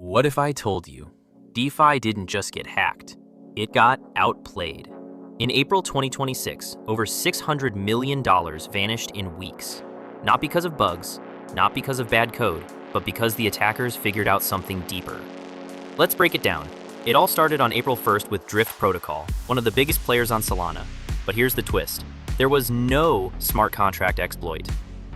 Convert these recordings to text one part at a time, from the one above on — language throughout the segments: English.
What if I told you DeFi didn't just get hacked, it got outplayed? In April 2026, over $600 million vanished in weeks. Not because of bugs, not because of bad code, but because the attackers figured out something deeper. Let's break it down. It all started on April 1st with Drift Protocol, one of the biggest players on Solana. But here's the twist. There was no smart contract exploit.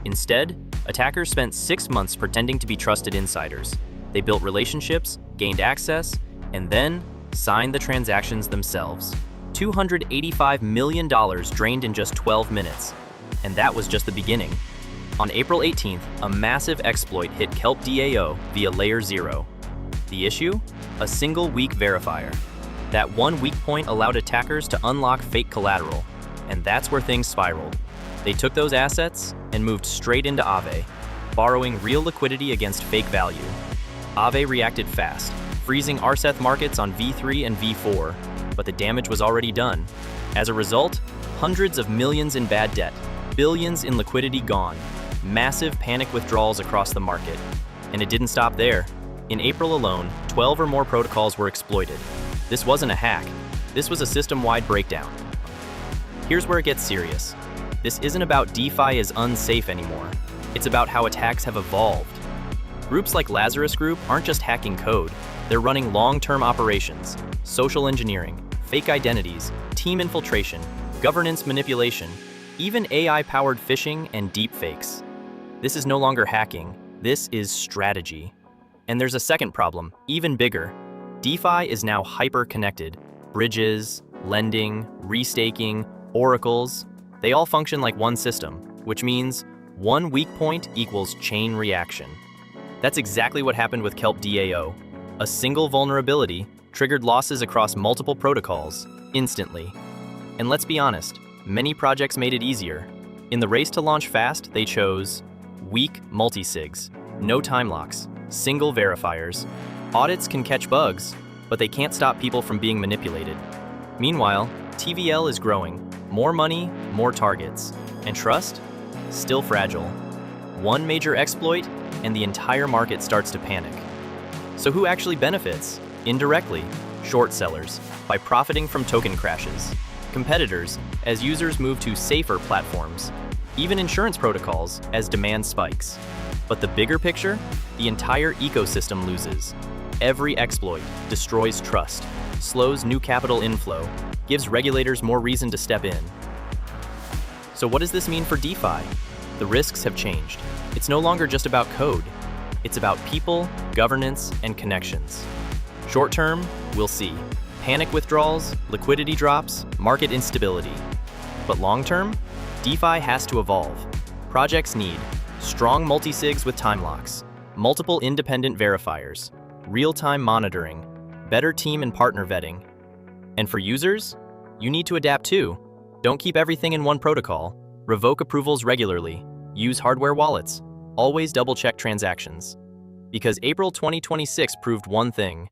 Instead, attackers spent 6 months pretending to be trusted insiders. They built relationships, gained access, and then signed the transactions themselves. $285 million drained in just 12 minutes. And that was just the beginning. On April 18th, a massive exploit hit Kelp DAO via Layer 0. The issue? A single weak verifier. That one weak point allowed attackers to unlock fake collateral. And that's where things spiraled. They took those assets and moved straight into Aave, borrowing real liquidity against fake value. Aave reacted fast, freezing RSETH markets on V3 and V4, but the damage was already done. As a result, hundreds of millions in bad debt, billions in liquidity gone, massive panic withdrawals across the market. And it didn't stop there. In April alone, 12 or more protocols were exploited. This wasn't a hack. This was a system-wide breakdown. Here's where it gets serious. This isn't about DeFi is unsafe anymore. It's about how attacks have evolved. Groups like Lazarus Group aren't just hacking code. They're running long-term operations, social engineering, fake identities, team infiltration, governance manipulation, even AI-powered phishing and deepfakes. This is no longer hacking. This is strategy. And there's a second problem, even bigger. DeFi is now hyper-connected. Bridges, lending, restaking, oracles, they all function like one system, which means one weak point equals chain reaction. That's exactly what happened with Kelp DAO. A single vulnerability triggered losses across multiple protocols instantly. And let's be honest, many projects made it easier. In the race to launch fast, they chose weak multisigs, no time locks, single verifiers. Audits can catch bugs, but they can't stop people from being manipulated. Meanwhile, TVL is growing. More money, more targets. And trust? Still fragile. One major exploit, and the entire market starts to panic. So who actually benefits? Indirectly, short sellers, by profiting from token crashes. Competitors, as users move to safer platforms. Even insurance protocols, as demand spikes. But the bigger picture? The entire ecosystem loses. Every exploit destroys trust, slows new capital inflow, gives regulators more reason to step in. So what does this mean for DeFi? The risks have changed. It's no longer just about code. It's about people, governance, and connections. Short term, we'll see panic withdrawals, liquidity drops, market instability. But long term, DeFi has to evolve. Projects need strong multisigs with time locks, multiple independent verifiers, real-time monitoring, better team and partner vetting. And for users, you need to adapt too. Don't keep everything in one protocol. Revoke approvals regularly. Use hardware wallets. Always double-check transactions. Because April 2026 proved one thing.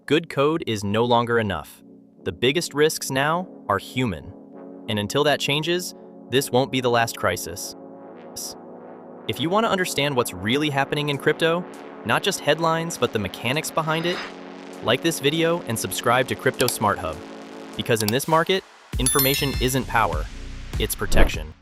Good code is no longer enough. The biggest risks now are human. And until that changes, this won't be the last crisis. If you want to understand what's really happening in crypto, not just headlines, but the mechanics behind it, like this video and subscribe to CryptoSmartHub. Because in this market, information isn't power, it's protection.